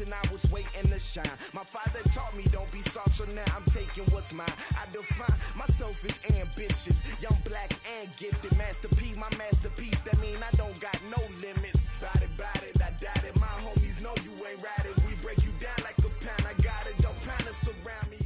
generation, I was waiting to shine. My father taught me don't be soft, so now I'm taking what's mine. I define myself as ambitious, young, black, and gifted. Master P, my masterpiece. That mean I don't got no limits. Bout it, I doubt it. My homies know you ain't right it. We break you down like a pound. I got it, don't pound us around me.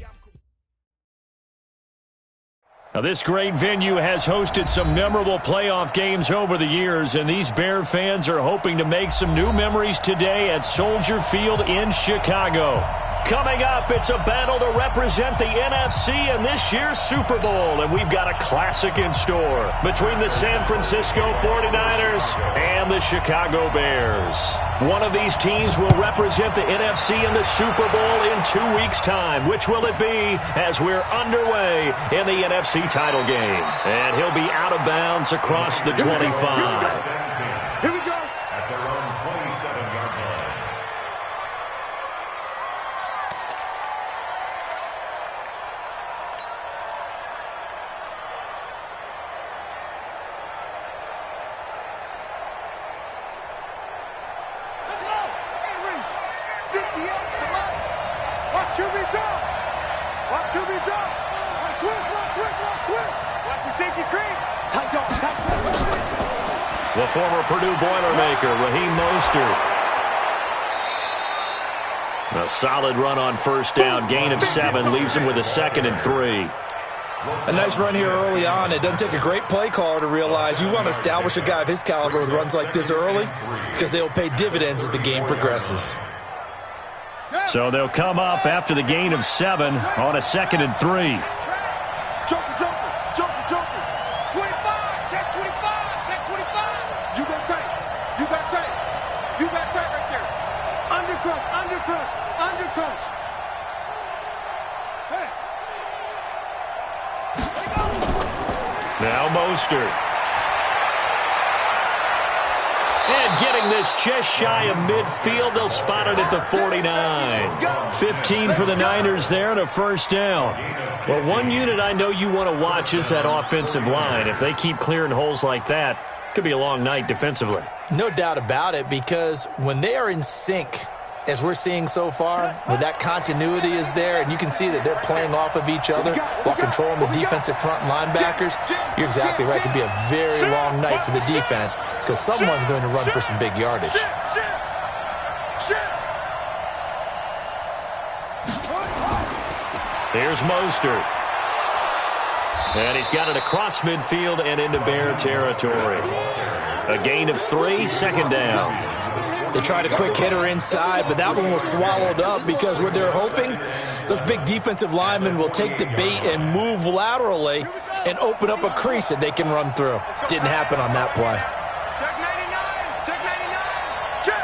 Now, this great venue has hosted some memorable playoff games over the years, and these Bear fans are hoping to make some new memories today at Soldier Field in Chicago. Coming up, it's a battle to represent the NFC in this year's Super Bowl, and we've got a classic in store between the San Francisco 49ers and the Chicago Bears. One of these teams will represent the NFC in the Super Bowl in 2 weeks' time. Which will it be as we're underway in the NFC title game? And he'll be out of bounds across the 25. Here we go. At their own 27-yard line. The former Purdue Boilermaker, Raheem Mostert. A solid run on first down. Gain of 7 leaves him with a 2nd and 3. A nice run here early on. It doesn't take a great play caller to realize you want to establish a guy of his caliber with runs like this early because they will pay dividends as the game progresses. So they'll come up after the gain of 7 on a 2nd and 3. Jumper. 25, check 25. You got tape. You got tape right there. Undercrush. Hey. Now Mostert. And getting this just shy of midfield, they'll spot it at the 49. 15 for the Niners there and a first down. Well, one unit I know you want to watch is that offensive line. If they keep clearing holes like that, it could be a long night defensively. No doubt about it, because when they are in sync, as we're seeing so far, when that continuity is there, and you can see that they're playing off of each other while controlling the defensive front linebackers, you're exactly right. It could be a very long night for the defense because someone's going to run for some big yardage. Here's Mostert. And he's got it across midfield and into Bear territory. A gain of 3, 2nd down. They tried a quick hitter inside, but that one was swallowed up because what they're hoping, those big defensive linemen will take the bait and move laterally and open up a crease that they can run through. Didn't happen on that play. Check 99. Check 99. Check.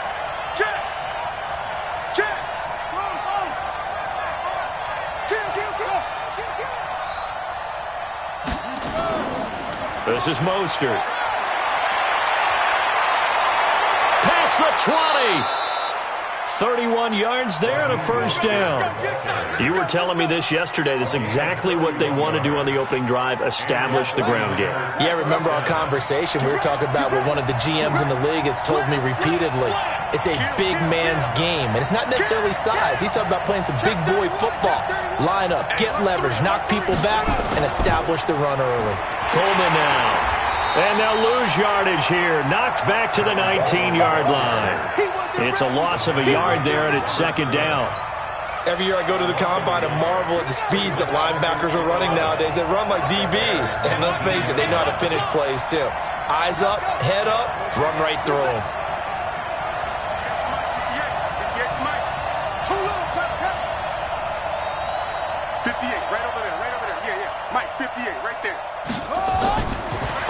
This is Mostert. Past the 20. 31 yards there and a first down. You were telling me this yesterday. This is exactly what they want to do on the opening drive, establish the ground game. Yeah, remember our conversation? We were talking about what one of the GMs in the league has told me repeatedly. It's a big man's game, and it's not necessarily size. He's talking about playing some big boy football. Line up, get leverage, knock people back, and establish the run early. Coleman now. And they'll lose yardage here. Knocked back to the 19-yard line. It's a loss of a yard there, and it's 2nd down. Every year I go to the combine and marvel at the speeds that linebackers are running nowadays. They run like DBs. And let's face it, they know how to finish plays too. Eyes up, head up, run right through them.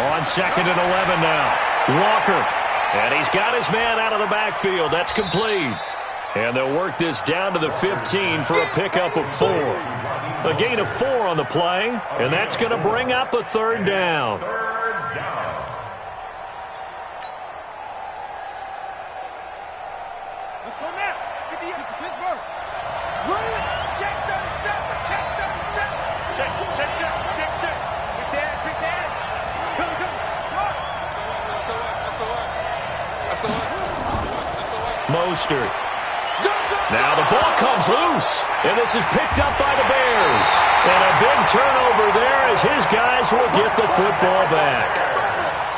On 2nd and 11 now. Walker. And he's got his man out of the backfield. That's complete. And they'll work this down to the 15 for a pickup of 4. A gain of 4 on the play, and that's going to bring up a 3rd down. Let's go now. 58 for Pittsburgh. Check 37. Check 37. Check. Big dash. Come. Mostert. Now the ball comes loose, and this is picked up by the Bears. And a big turnover there as his guys will get the football back.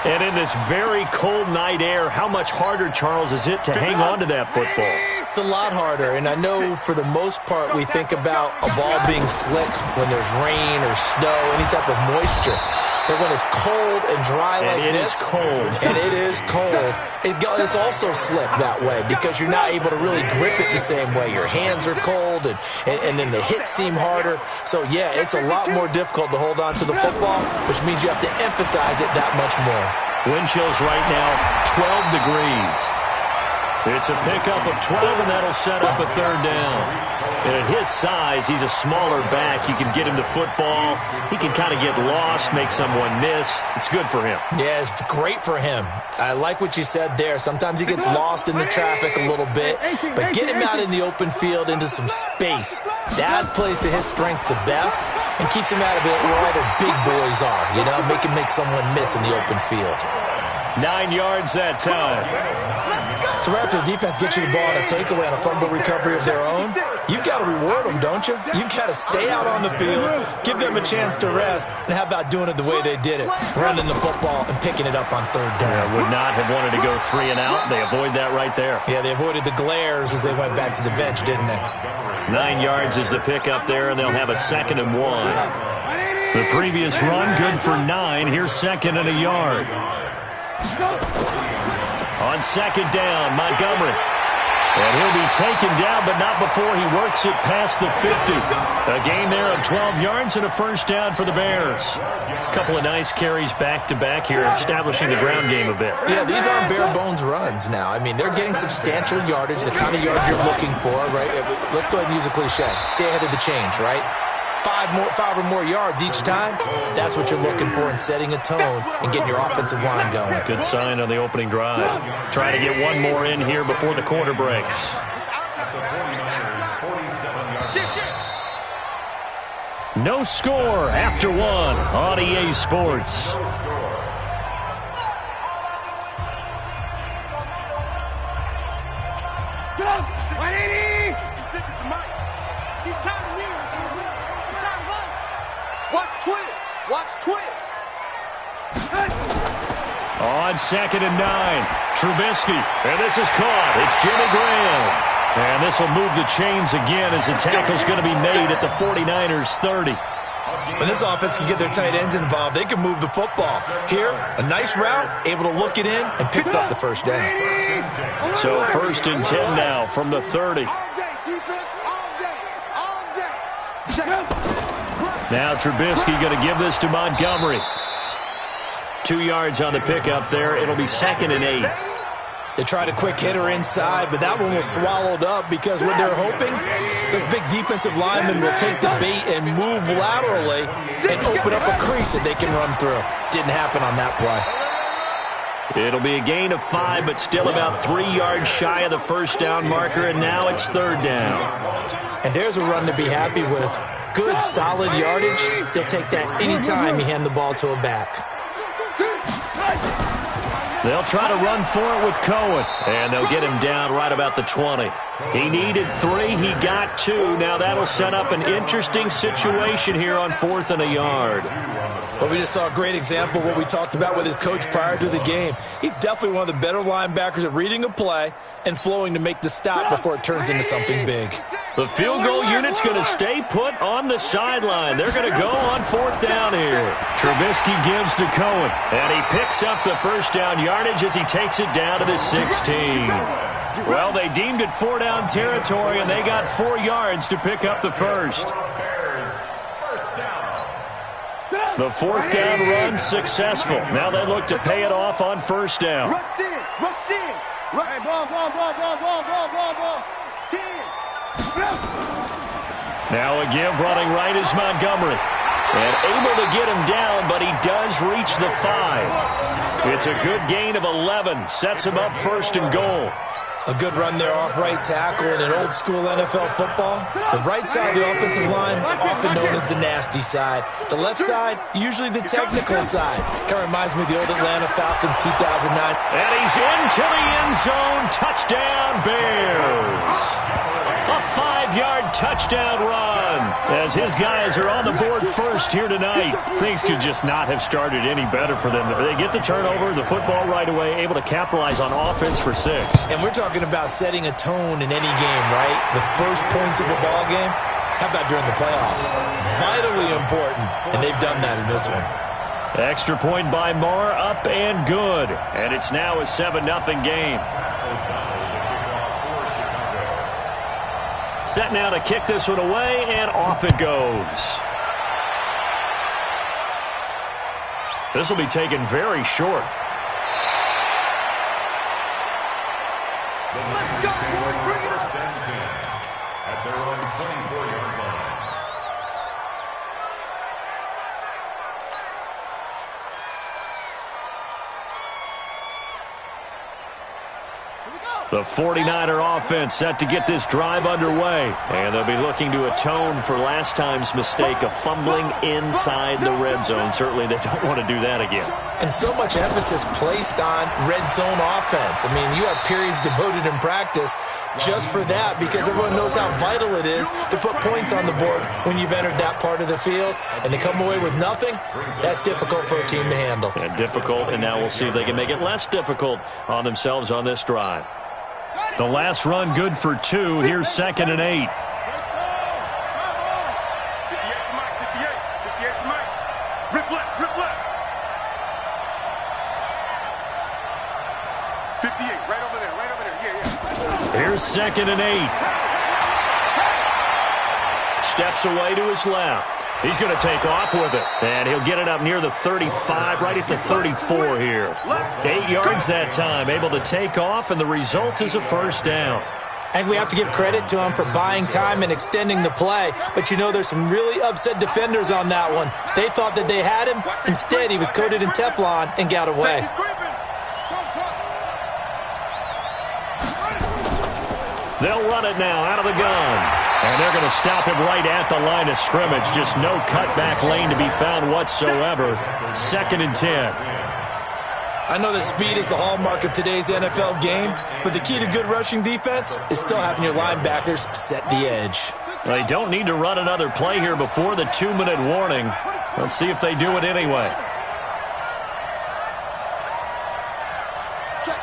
And in this very cold night air, how much harder, Charles, is it to hang on to that football? It's a lot harder, and I know for the most part we think about a ball being slick when there's rain or snow, any type of moisture. But when it's cold and dry like this, and it is cold, it's also slick that way because you're not able to really grip it the same way. Your hands are cold, and then the hits seem harder. So, yeah, it's a lot more difficult to hold on to the football, which means you have to emphasize it that much more. Wind chills right now, 12 degrees. It's a pickup of 12, and that'll set up a third down. And at his size, he's a smaller back. You can get him to football. He can kind of get lost, make someone miss. It's good for him. Yeah, it's great for him. I like what you said there. Sometimes he gets lost in the traffic a little bit, but get him out in the open field into some space. That plays to his strengths the best and keeps him out of it where all the big boys are, you know, make someone miss in the open field. 9 yards that time. So right after the defense gets you the ball on a takeaway and a fumble recovery of their own, you've got to reward them, don't you? You've got to stay out on the field, give them a chance to rest, and how about doing it the way they did it, running the football and picking it up on third down. Yeah, would not have wanted to go 3 and out. They avoid that right there. Yeah, they avoided the glares as they went back to the bench, didn't they? 9 yards is the pickup there, and they'll have a 2nd and 1. The previous run, good for 9. Here's 2nd and a yard. On 2nd down, Montgomery. And he'll be taken down, but not before he works it past the 50. A gain there of 12 yards and a first down for the Bears. A couple of nice carries back-to-back here, establishing the ground game a bit. Yeah, these aren't bare-bones runs now. I mean, they're getting substantial yardage, the kind of yards you're looking for, right? Let's go ahead and use a cliche. Stay ahead of the change, right? 5 or more yards each time, that's what you're looking for in setting a tone and getting your offensive line going. Good sign on the opening drive. Trying to get one more in here before the quarter breaks. No score after 1 on EA Sports. Watch twins. On 2nd and 9, Trubisky, and this is caught. It's Jimmy Graham. And this will move the chains again as the tackle's going to be made at the 49ers 30. When this offense can get their tight ends involved, they can move the football. Here, a nice route, able to look it in, and picks up the first down. So 1st and 10 now from the 30. Now Trubisky going to give this to Montgomery. 2 yards on the pickup there. It'll be 2nd and 8. They tried a quick hitter inside, but that one was swallowed up because what they're hoping, those big defensive linemen will take the bait and move laterally and open up a crease that they can run through. Didn't happen on that play. It'll be a gain of 5, but still about 3 yards shy of the first down marker, and now it's 3rd down. And there's a run to be happy with. Good, solid yardage. They'll take that anytime you hand the ball to a back. They'll try to run for it with Cohen, and they'll get him down right about the 20. He needed 3. He got 2. Now that'll set up an interesting situation here on 4th and a yard. Well, we just saw a great example of what we talked about with his coach prior to the game. He's definitely one of the better linebackers at reading a play and flowing to make the stop before it turns into something big. The field goal unit's going to stay put on the sideline. They're going to go on 4th down here. Trubisky gives to Cohen, and he picks up the first down yardage as he takes it down to the 16. Well, they deemed it 4-down territory, and they got 4 yards to pick up the first. The 4th down run successful. Now they look to pay it off on 1st down. Rush in. Hey, ball. 10. Now a give running right is Montgomery. And able to get him down, but he does reach the 5. It's a good gain of 11. Sets him up 1st and goal. A good run there off right tackle in an old-school NFL football. The right side of the offensive line, often known as the nasty side. The left side, usually the technical side. Kind of reminds me of the old Atlanta Falcons 2009. And he's into the end zone. Touchdown, Bears. 5-yard touchdown run as his guys are on the board first here tonight. Things could just not have started any better for them. They get the turnover, the football right away, able to capitalize on offense for 6. And we're talking about setting a tone in any game, right? The first points of a ball game, how about during the playoffs? Vitally important, and they've done that in this one. Extra point by Moore, up and good. And it's now a 7-0 game. Set now to kick this one away, and off it goes. This will be taken very short. Let's go, boys. Bring it up. At their own 24-yard line. The 49er offense set to get this drive underway. And they'll be looking to atone for last time's mistake of fumbling inside the red zone. Certainly they don't want to do that again. And so much emphasis placed on red zone offense. I mean, you have periods devoted in practice just for that because everyone knows how vital it is to put points on the board when you've entered that part of the field. And to come away with nothing, that's difficult for a team to handle. And difficult, and now we'll see if they can make it less difficult on themselves on this drive. The last run good for 2. Here's 2nd and 8. 58 Mike. Rip left. 58, right over there. Yeah. Here's 2nd and 8. Steps away to his left. He's going to take off with it. And he'll get it up near the 35, right at the 34 here. 8 yards that time, able to take off, and the result is a first down. And we have to give credit to him for buying time and extending the play. But you know, there's some really upset defenders on that one. They thought that they had him. Instead, he was coated in Teflon and got away. They'll run it now out of the gun. And they're going to stop him right at the line of scrimmage. Just no cutback lane to be found whatsoever. 2nd and 10. I know that speed is the hallmark of today's NFL game, but the key to good rushing defense is still having your linebackers set the edge. They don't need to run another play here before the 2-minute warning. Let's see if they do it anyway. Check.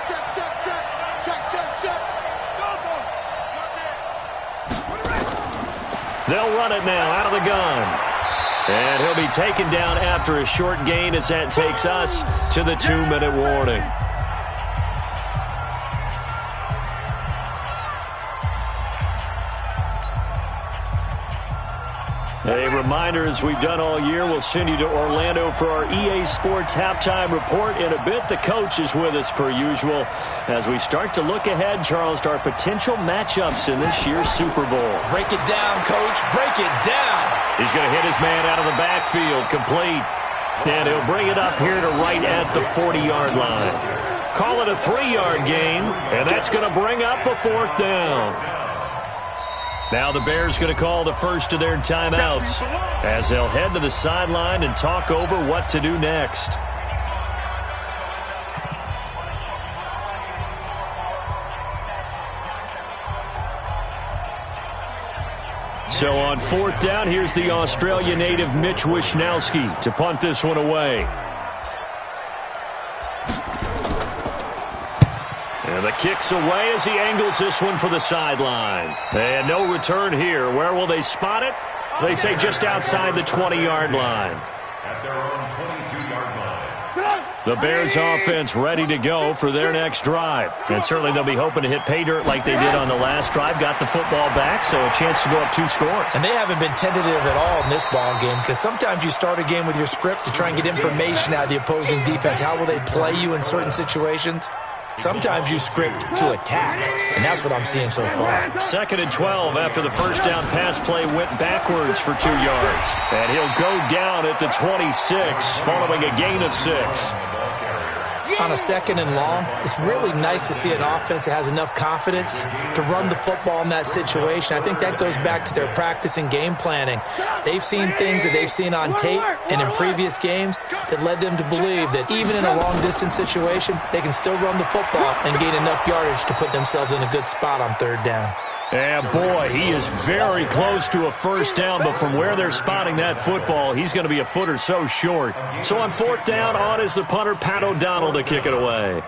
They'll run it now out of the gun. And he'll be taken down after a short gain as that takes us to the 2-minute warning. A reminder, as we've done all year, we'll send you to Orlando for our EA Sports halftime report. In a bit, the coach is with us per usual as we start to look ahead, Charles, to our potential matchups in this year's Super Bowl. Break it down, Coach. Break it down. He's going to hit his man out of the backfield, complete. And he'll bring it up here to right at the 40-yard line. Call it a 3-yard gain, and that's going to bring up a 4th down. Now the Bears going to call the first of their timeouts as they'll head to the sideline and talk over what to do next. So on 4th down, here's the Australia native Mitch Wishnowsky to punt this one away. And the kick's away as he angles this one for the sideline. And no return here. Where will they spot it? They say just outside the 20-yard line. At their own 22-yard line. The Bears offense ready to go for their next drive. And certainly they'll be hoping to hit pay dirt like they did on the last drive. Got the football back, so a chance to go up 2 scores. And they haven't been tentative at all in this ball game because sometimes you start a game with your script to try and get information out of the opposing defense. How will they play you in certain situations? Sometimes you script to attack, and that's what I'm seeing so far. 2nd and 12 after the first down pass play went backwards for 2 yards. And he'll go down at the 26 following a gain of 6. On a 2nd and long, it's really nice to see an offense that has enough confidence to run the football in that situation. I think that goes back to their practice and game planning. They've seen things that they've seen on tape and in previous games that led them to believe that even in a long-distance situation, they can still run the football and gain enough yardage to put themselves in a good spot on 3rd down. And boy, he is very close to a first down, but from where they're spotting that football, he's going to be a foot or so short. So on fourth down, on is the punter, Pat O'Donnell, to kick it away.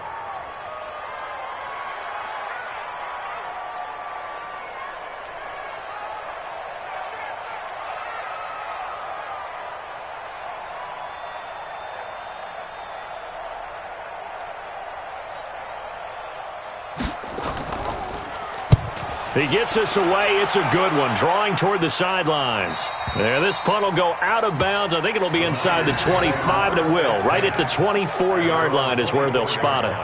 He gets us away. It's a good one, drawing toward the sidelines. And this punt will go out of bounds. I think it'll be inside the 25, and it will. Right at the 24-yard line is where they'll spot it.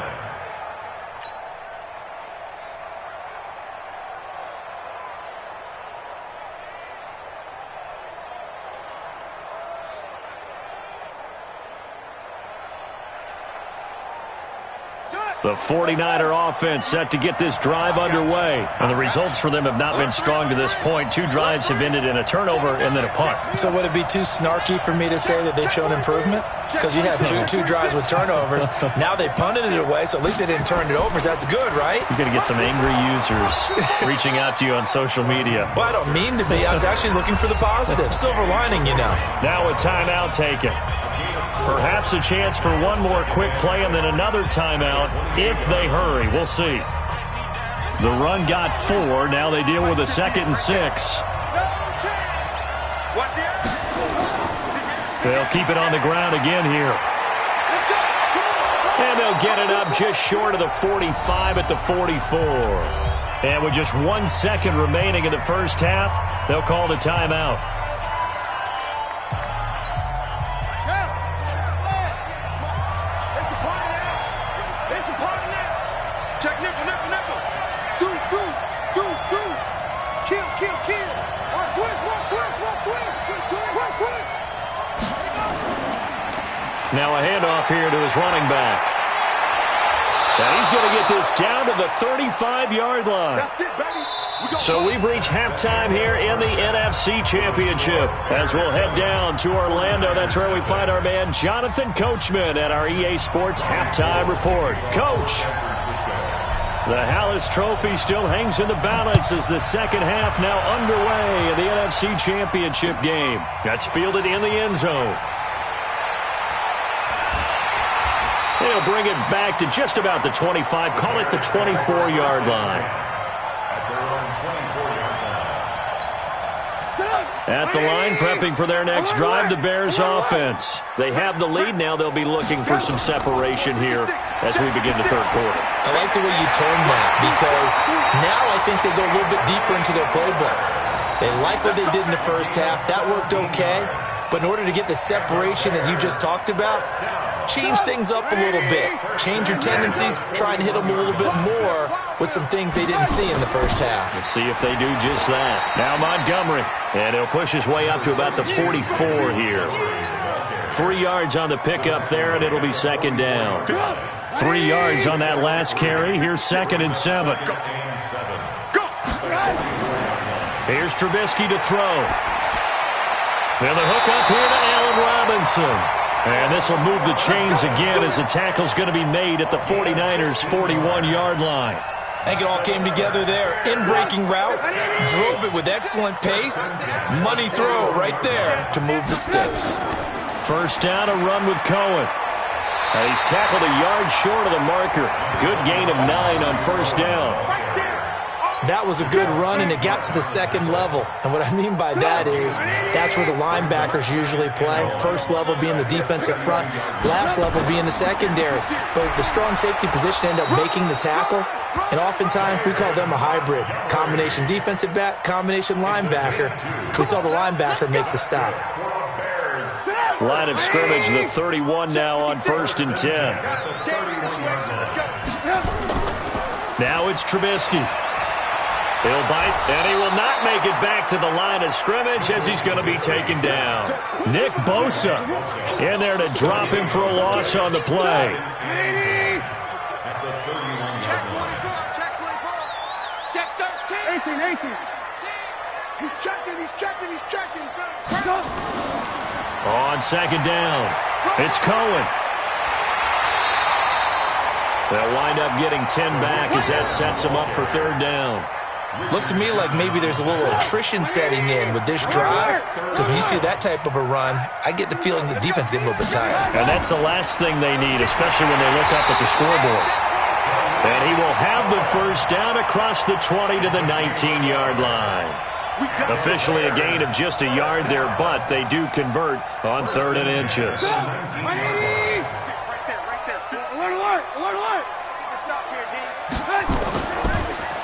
The 49er offense set to get this drive underway. And the results for them have not been strong to this point. 2 drives have ended in a turnover and then a punt. So would it be too snarky for me to say that they've shown improvement? Because you had two drives with turnovers. Now they punted it away, so at least they didn't turn it over. So that's good, right? You're going to get some angry users reaching out to you on social media. Well, I don't mean to be. I was actually looking for the positive. Silver lining, you know. Now a timeout taken. Perhaps a chance for one more quick play and then another timeout if they hurry. We'll see. The run got 4. Now they deal with a 2nd and 6. They'll keep it on the ground again here. And they'll get it up just short of the 45 at the 44. And with just 1 second remaining in the first half, they'll call the timeout. Now a handoff here to his running back. And he's going to get this down to the 35-yard line. So we've reached halftime here in the NFC Championship. As we'll head down to Orlando, that's where we find our man Jonathan Coachman at our EA Sports Halftime Report. Coach, the Hallis Trophy still hangs in the balance as the second half now underway in the NFC Championship game. That's fielded in the end zone. They'll bring it back to just about the 25. Call it the 24-yard line. At the line, prepping for their next drive, the Bears offense. They have the lead. Now they'll be looking for some separation here as we begin the third quarter. I like the way you termed that because now I think they go a little bit deeper into their playbook. They like what they did in the first half. That worked okay. But in order to get the separation that you just talked about, change things up a little bit. Change your tendencies. Try and hit them a little bit more with some things they didn't see in the first half. Let's see if they do just that. Now Montgomery. And he'll push his way up to about the 44 here. 3 yards on the pickup there, and it'll be second down. 3 yards on that last carry. Here's 2nd and 7. Here's Trubisky to throw. Then the hook up here to Allen Robinson. And this will move the chains again as the tackle's going to be made at the 49ers' 41-yard line. I think it all came together there. In-breaking route, drove it with excellent pace. Money throw right there to move the sticks. First down, a run with Cohen. And he's tackled a yard short of the marker. Good gain of 9 on first down. That was a good run, and it got to the second level. And what I mean by that is that's where the linebackers usually play. First level being the defensive front, last level being the secondary. But the strong safety position ended up making the tackle. And oftentimes we call them a hybrid. Combination defensive back, combination linebacker. We saw the linebacker make the stop. Line of scrimmage, the 31 now on 1st and 10. Now it's Trubisky. He'll bite, and he will not make it back to the line of scrimmage as he's going to be taken down. Nick Bosa in there to drop him for a loss on the play. Check 18. He's checking. On second down, it's Cohen. They'll wind up getting 10 back as that sets them up for third down. Looks to me like maybe there's a little attrition setting in with this drive, because when you see that type of a run, I get the feeling the defense gets a little bit tired. And that's the last thing they need, especially when they look up at the scoreboard. And he will have the first down across the 20 to the 19-yard line. Officially a gain of just a yard there, but they do convert on 3rd and inches.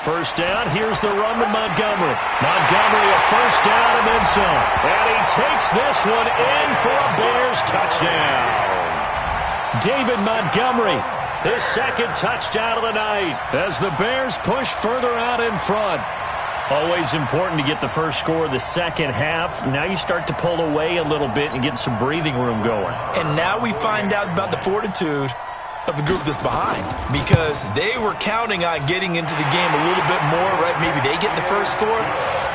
First down, here's the run to Montgomery. Montgomery a first down and then some. And he takes this one in for a Bears touchdown. David Montgomery, his second touchdown of the night as the Bears push further out in front. Always important to get the first score of the second half. Now you start to pull away a little bit and get some breathing room going. And now we find out about the fortitude of the group that's behind, because they were counting on getting into the game a little bit more, right? Maybe they get the first score.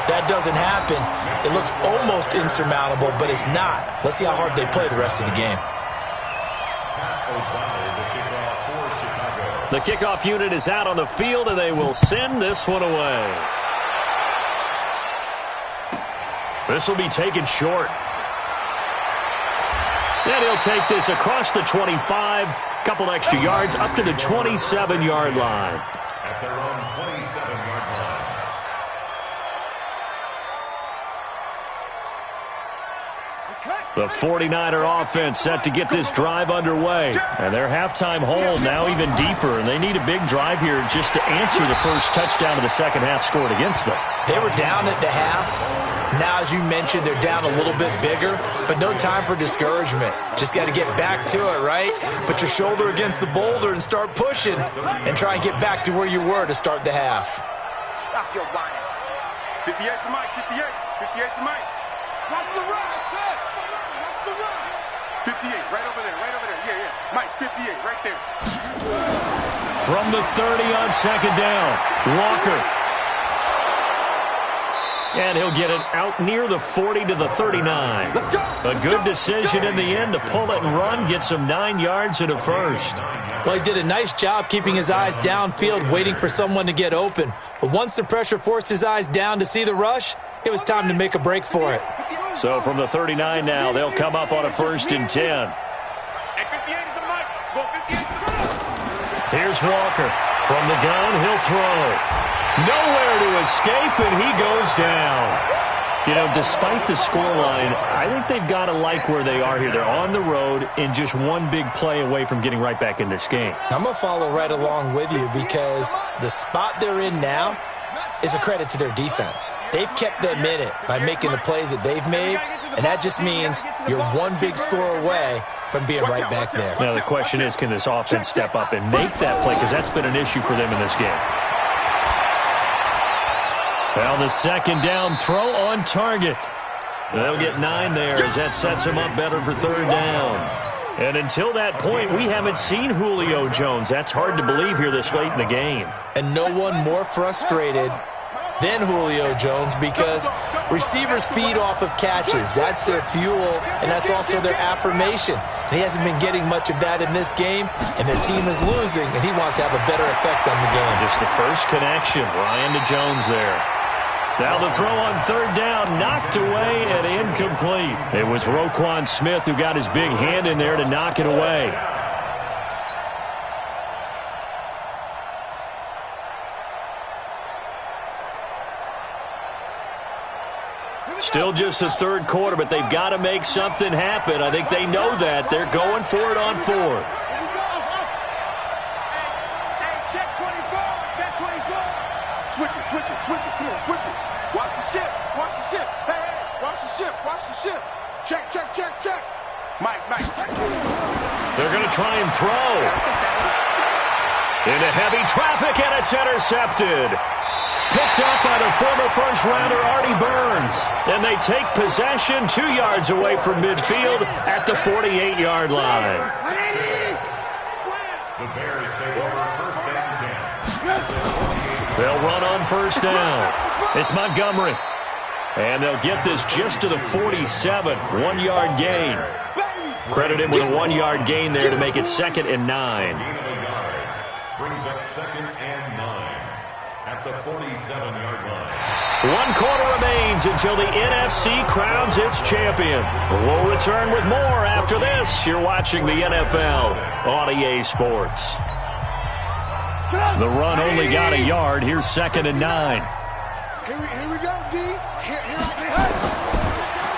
That doesn't happen. It looks almost insurmountable, but it's not. Let's see how hard they play the rest of the game. The kickoff unit is out on the field, and they will send this one away. This will be taken short. And he'll take this across the 25, couple extra yards, up to the 27-yard line. At their own 27-yard line. The 49er offense set to get this drive underway. And their halftime hole now even deeper, and they need a big drive here just to answer the first touchdown of the second half scored against them. They were down at the half. Now, as you mentioned, they're down a little bit bigger, but no time for discouragement. Just got to get back to it, right? Put your shoulder against the boulder and start pushing and try and get back to where you were to start the half. Stop your whining. 58 to Mike, 58. 58 to Mike. Watch the run, check. Watch the run. 58, right over there, right over there. Yeah, yeah. Mike, 58, right there. From the 30 on second down, Walker. And he'll get it out near the 40 to the 39. A good decision in the end to pull it and run, get some 9 yards and a first. Well, he did a nice job keeping his eyes downfield, waiting for someone to get open. But once the pressure forced his eyes down to see the rush, it was time to make a break for it. So from the 39 now, they'll come up on a 1st and 10. Here's Walker. From the gun, he'll throw. Nowhere to escape, and he goes down. You know, despite the scoreline, I think they've got to like where they are here. They're on the road and just one big play away from getting right back in this game. I'm going to follow right along with you, because the spot they're in now is a credit to their defense. They've kept them in it by making the plays that they've made, and that just means you're one big score away from being right back there. Now, the question is, can this offense step up and make that play? Because that's been an issue for them in this game. Well, the second down throw on target. They'll get 9 there as that sets them up better for 3rd down. And until that point, we haven't seen Julio Jones. That's hard to believe here this late in the game. And no one more frustrated than Julio Jones, because receivers feed off of catches. That's their fuel, and that's also their affirmation. And he hasn't been getting much of that in this game, and their team is losing, and he wants to have a better effect on the game. Just the first connection, Ryan to Jones there. Now the throw on 3rd down, knocked away and incomplete. It was Roquan Smith who got his big hand in there to knock it away. Still just the 3rd quarter, but they've got to make something happen. I think they know that. They're going for it on 4th. Switch it. Come on, switch it. Watch the ship. Hey, watch the ship. Check. Mike. They're going to try and throw. Into heavy traffic, and it's intercepted. Picked up by the former first-rounder Artie Burns. And they take possession 2 yards away from midfield at the 48-yard line. The Bears take over 1st and 10. They'll run on 1st down. It's Montgomery. And they'll get this just to the 47, 1-yard gain. Credit him with a 1-yard gain there to make it 2nd and 9. Gain of a yard brings up 2nd and 9. at the 47-yard line. 1 quarter remains until the NFC crowns its champion. We'll return with more after this. You're watching the NFL on EA Sports. The run only got a yard. Here's 2nd and 9. Here we go, D.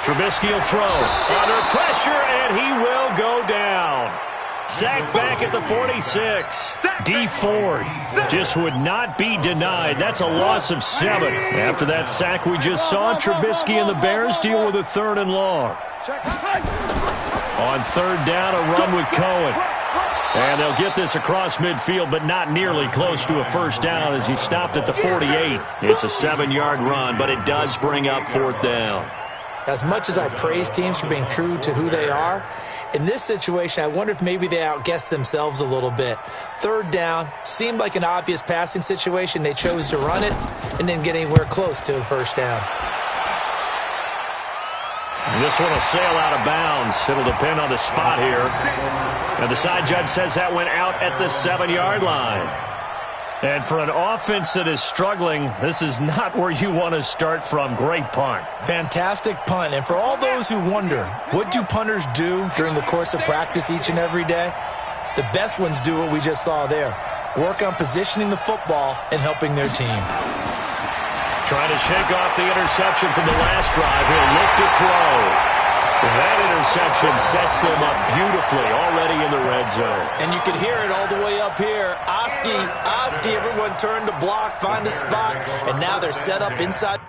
Trubisky will throw. Under pressure, and he will go down. Sacked back at the 46. D Ford just would not be denied. That's a loss of 7. After that sack we just saw, Trubisky and the Bears deal with a 3rd and long. On 3rd down, a run with Cohen. And they'll get this across midfield, but not nearly close to a 1st down as he stopped at the 48. It's a 7-yard run, but it does bring up 4th down. As much as I praise teams for being true to who they are, in this situation, I wonder if maybe they outguessed themselves a little bit. 3rd down, seemed like an obvious passing situation. They chose to run it and didn't get anywhere close to the 1st down. This one will sail out of bounds. It'll depend on the spot here. And the side judge says that went out at the 7-yard line. And for an offense that is struggling, this is not where you want to start from. Great punt. Fantastic punt. And for all those who wonder, what do punters do during the course of practice each and every day? The best ones do what we just saw there. Work on positioning the football and helping their team. Trying to shake off the interception from the last drive. He'll look to throw. That interception sets them up beautifully already in the red zone. And you can hear it all the way up here. Oski, everyone turned to block, find a spot, and now they're set up inside.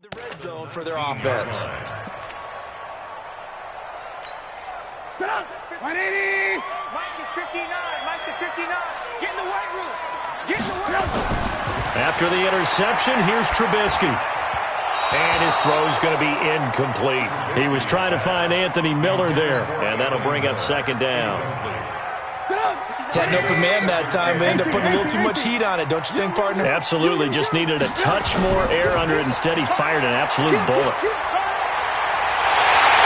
The red zone for their offense. 180. Mike is 59. Mike is 59. Get in the white room. Get in the white room. After the interception, here's Trubisky. And his throw's going to be incomplete. He was trying to find Anthony Miller there, and that'll bring up 2nd down. Had an open man that time, but ended up putting a little too much heat on it, don't you think, partner? Absolutely. Just needed a touch more air under it. Instead, he fired an absolute bullet.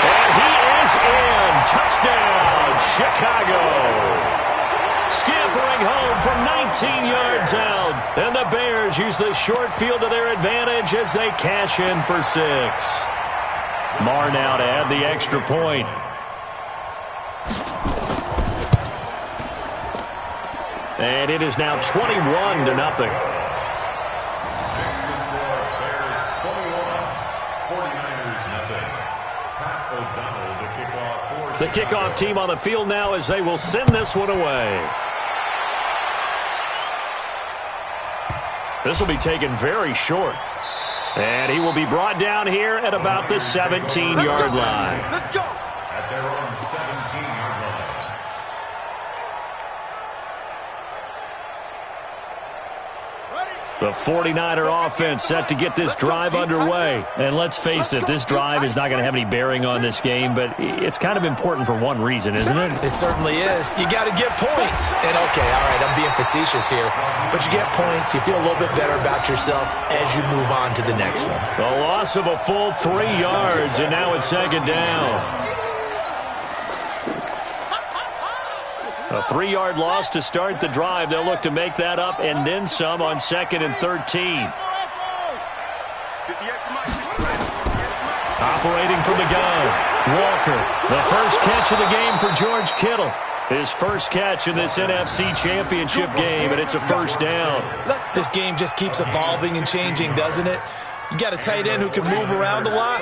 And he is in. Touchdown, Chicago. Scampering home from 19 yards out. And the Bears use the short field to their advantage as they cash in for 6. Marr now to add the extra point. And it is now 21-0. The kickoff team on the field now as they will send this one away. This will be taken very short. And he will be brought down here at about the 17-yard line. Let's go. At their own 17-yard line. The 49er offense set to get this drive underway. And let's face it, this drive is not going to have any bearing on this game, but it's kind of important for one reason, isn't it? It certainly is. You got to get points. And, okay, all right, I'm being facetious here. But you get points, you feel a little bit better about yourself as you move on to the next one. A loss of a full 3 yards, and now it's 2nd down. A 3-yard loss to start the drive. They'll look to make that up and then some on 2nd and 13. Operating from the gun, Walker. The first catch of the game for George Kittle. His first catch in this NFC Championship game, and it's a 1st down. This game just keeps evolving and changing, doesn't it? You got a tight end who can move around a lot,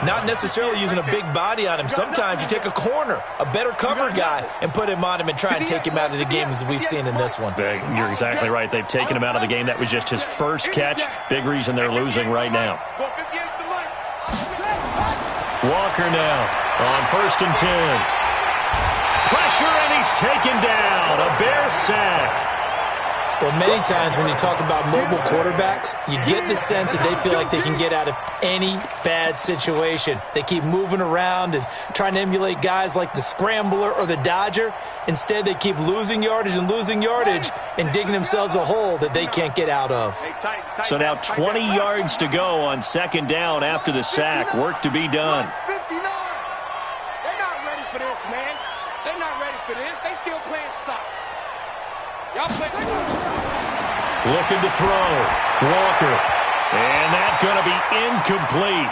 not necessarily using a big body on him. Sometimes you take a corner, a better cover guy, and put him on him and try and take him out of the game as we've seen in this one. You're exactly right. They've taken him out of the game. That was just his first catch. Big reason they're losing right now. Walker now on 1st and 10. Pressure, and he's taken down. A Bear sack. Well, many times when you talk about mobile quarterbacks, you get the sense that they feel like they can get out of any bad situation. They keep moving around and trying to emulate guys like the scrambler or the dodger. Instead, they keep losing yardage and digging themselves a hole that they can't get out of. So now 20 yards to go on second down after the sack. Work to be done. They're not ready for this, man. They're not ready for this. They still playing soccer. Y'all play. Looking to throw. Walker. And that's going to be incomplete.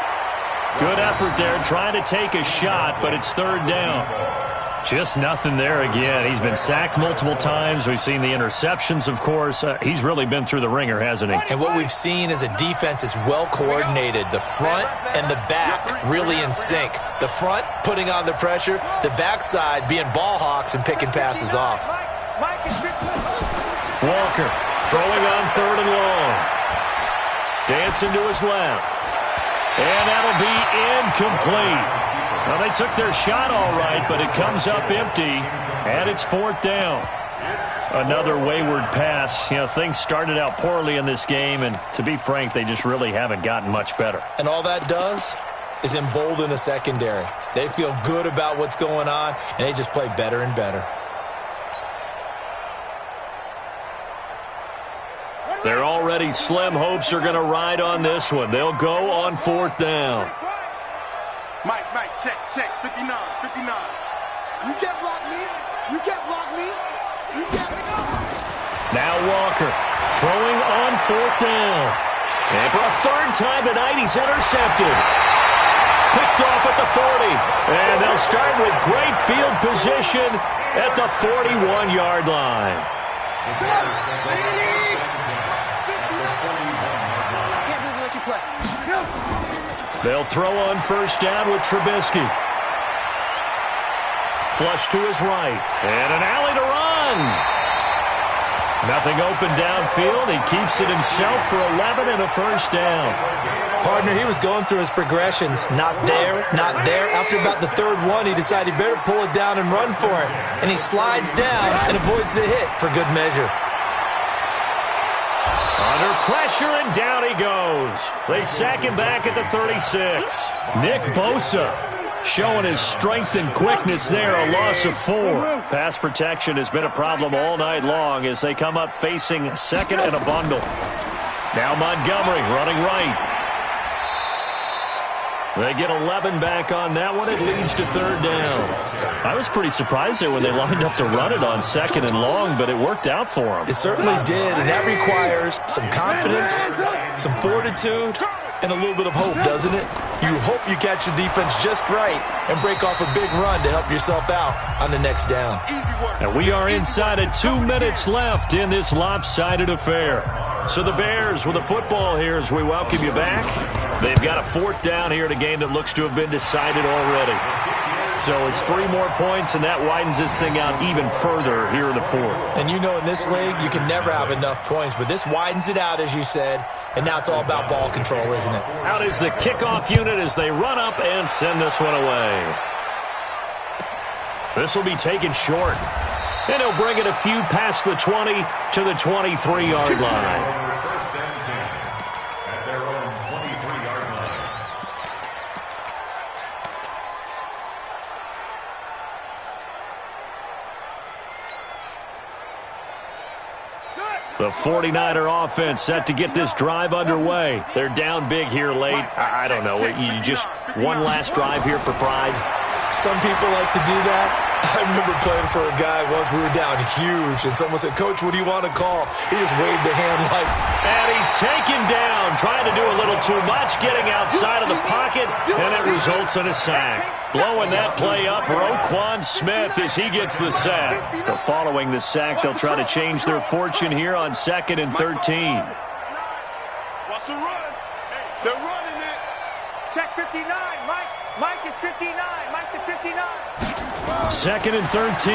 Good effort there trying to take a shot, but it's third down. Just nothing there again. He's been sacked multiple times. We've seen the interceptions, of course. He's really been through the ringer, hasn't he? And what we've seen is a defense that's well coordinated. The front and the back really in sync. The front putting on the pressure. The backside being ball hawks and picking passes off. Walker throwing on third and long. Dancing to his left. And that'll be incomplete. Well, they took their shot all right, but it comes up empty, and it's fourth down. Another wayward pass. You know, things started out poorly in this game, and to be frank, they just really haven't gotten much better. And all that does is embolden a secondary. They feel good about what's going on, and they just play better and better. They're already slim hopes are going to ride on this one. They'll go on fourth down. Mike, check, 59. You can't block me. You can't block me. You can't pick up. Now Walker throwing on fourth down. And for a third time tonight, he's intercepted. Picked off at the 40. And they'll start with great field position at the 41-yard line. I can't believe they let you play. They'll throw on first down with Trubisky. Flush to his right. And an alley to run. Nothing open downfield. He keeps it himself for 11 and a first down. Partner, he was going through his progressions. Not there, not there. After about the third one, he decided he better pull it down and run for it. And he slides down and avoids the hit for good measure. Under pressure, and down he goes. They sack him back at the 36. Nick Bosa showing his strength and quickness there, a loss of 4. Pass protection has been a problem all night long as they come up facing second and a bundle. Now Montgomery running right. They get 11 back on that one. It leads to third down. I was pretty surprised there when they lined up to run it on second and long, but it worked out for them. It certainly did, and that requires some confidence, some fortitude, and a little bit of hope, doesn't it? You hope you catch the defense just right and break off a big run to help yourself out on the next down. And we are inside of 2 minutes left in this lopsided affair. So the Bears with the football here as we welcome you back. They've got a fourth down here in a game that looks to have been decided already. So it's 3 more points, and that widens this thing out even further here in the fourth. And you know in this league, you can never have enough points, but this widens it out, as you said, and now it's all about ball control, isn't it? Out is the kickoff unit as they run up and send this one away. This will be taken short. And he'll bring it a few past the 20 to the 23-yard line. First and 10 at their own 23-yard line. The 49er offense set to get this drive underway. They're down big here late. I don't know. You just one last drive here for pride? Some people like to do that. I remember playing for a guy once. We were down huge, and someone said, "Coach, what do you want to call?" He just waved a hand like... And he's taken down, trying to do a little too much, getting outside of the pocket, and it results in a sack. Blowing that play up, Roquan Smith as he gets the sack. But following the sack, they'll try to change their fortune here on 2nd and 13. Watch the run. They're running it. Check 59, Mike. Mike is 59. Mike to 59. 2nd and 13.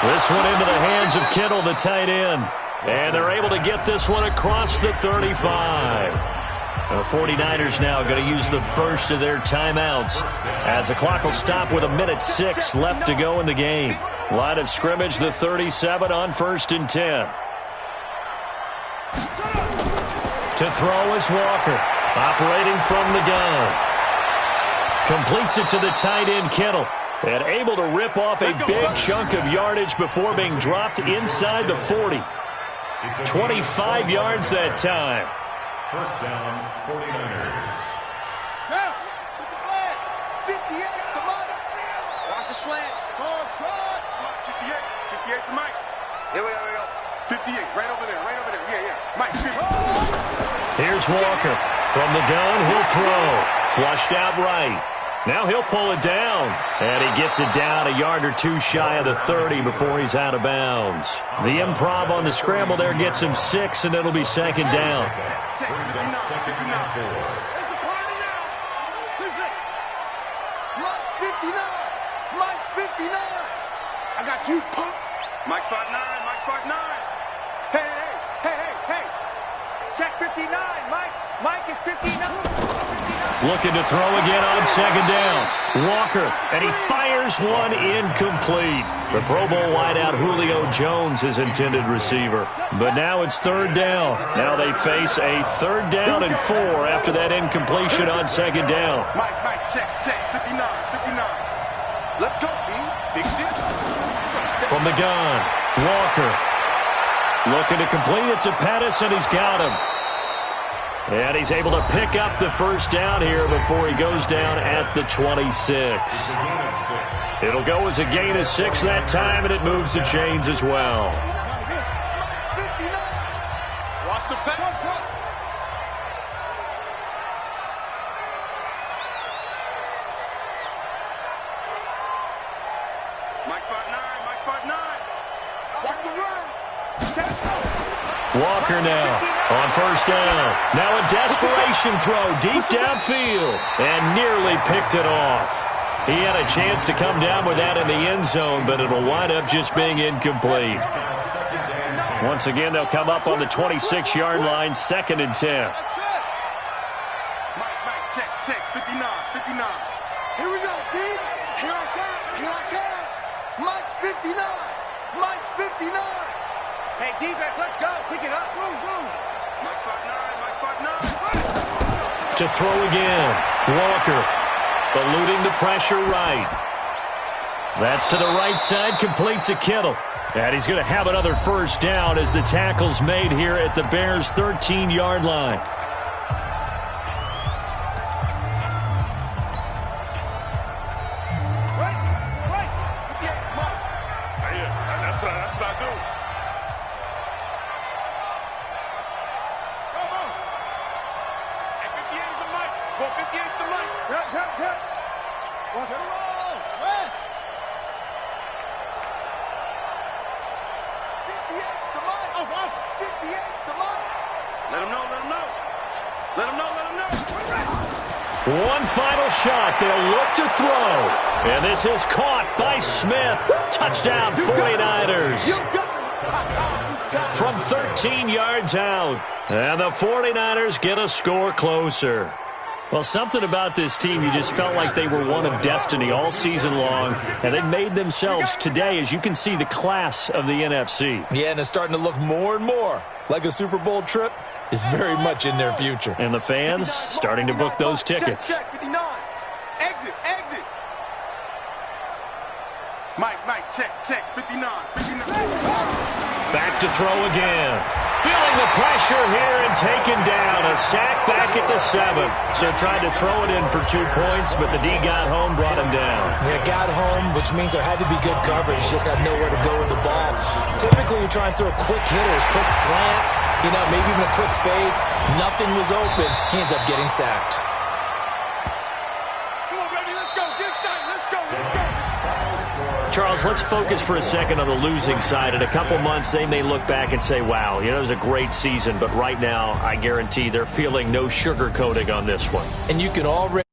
This one into the hands of Kittle, the tight end. And they're able to get this one across the 35. The 49ers now going to use the first of their timeouts as the clock will stop with 1:06 left to go in the game. Line of scrimmage, the 37 on 1st and 10. To throw is Walker, operating from the gun. Completes it to the tight end, Kittle, and able to rip off a big chunk of yardage before being dropped inside the 40. 25 yards that time. First down, 49ers. Now, with the flag. 58, come on. Watch the slant. Ball shot. 58. 58 to Mike. Here we go. 58, right over there. Yeah. Mike, 50. Here's Walker. From the gun, he'll throw. Flushed out right. Now he'll pull it down. And he gets it down a yard or two shy of the 30 before he's out of bounds. The improv on the scramble there gets him 6, and it'll be 2nd down. Check, 59, 59. There's a party now. 2-6. Mike's 59. Mike's 59. I got you, punk. Mike 5'9", Mike 5'9". Hey. Check 59, Mike. Mike is 59. Looking to throw again on 2nd down. Walker, and he fires one incomplete. The Pro Bowl wideout Julio Jones is intended receiver. But now it's 3rd down. Now they face a 3rd down and 4 after that incompletion on 2nd down. Mike, check, 59. Let's go, B. Big shit. From the gun, Walker. Looking to complete it to Pettis, and he's got him. And he's able to pick up the 1st down here before he goes down at the 26. It'll go as a gain of 6 that time, and it moves the chains as well. Watch the pass. Mike 5'9". Watch the run. Walker now on 1st down. Now a desperation throw deep downfield and nearly picked it off. He had a chance to come down with that in the end zone, but it'll wind up just being incomplete. Once again, they'll come up on the 26-yard line, 2nd and 10. Mike, check, 59. Here we go, team. Here I come. Mike's 59. Mike's 59. Hey, defense, let's go. Pick it up. Move. Mike 5'9". To throw again, Walker eluding the pressure right. That's to the right side, complete to Kittle. And he's going to have another 1st down as the tackle's made here at the Bears' 13-yard line. Right. Yeah, Mike. That's what I do. Come on. And 58 is the Mike. Go 58 is the Mike. Yep. What's it wrong? West. 58's the Mike. Off. 58's the Mike. Let him know. One final shot. They'll look to throw. And this is caught by Smith. Touchdown, 49ers. From 13 yards out. And the 49ers get a score closer. Well, something about this team, you just felt like they were one of destiny all season long, and they made themselves today, as you can see, the class of the NFC. Yeah, and it's starting to look more and more like a Super Bowl trip is very much in their future. And the fans starting to book those tickets. Check, 59. Exit. Mike, check, 59. Back to throw again. Feeling the pressure here and taken down. A sack back at the 7. So tried to throw it in for 2 points, but the D got home, brought him down. Yeah, got home, which means there had to be good coverage. Just had nowhere to go with the ball. Typically, you try and throw quick hitters, quick slants, maybe even a quick fade. Nothing was open. He ends up getting sacked. Come on, baby, let's go. Get inside. Let's go. Charles, let's focus for a second on the losing side. In a couple months, they may look back and say, wow, it was a great season. But right now, I guarantee they're feeling no sugarcoating on this one. And you can already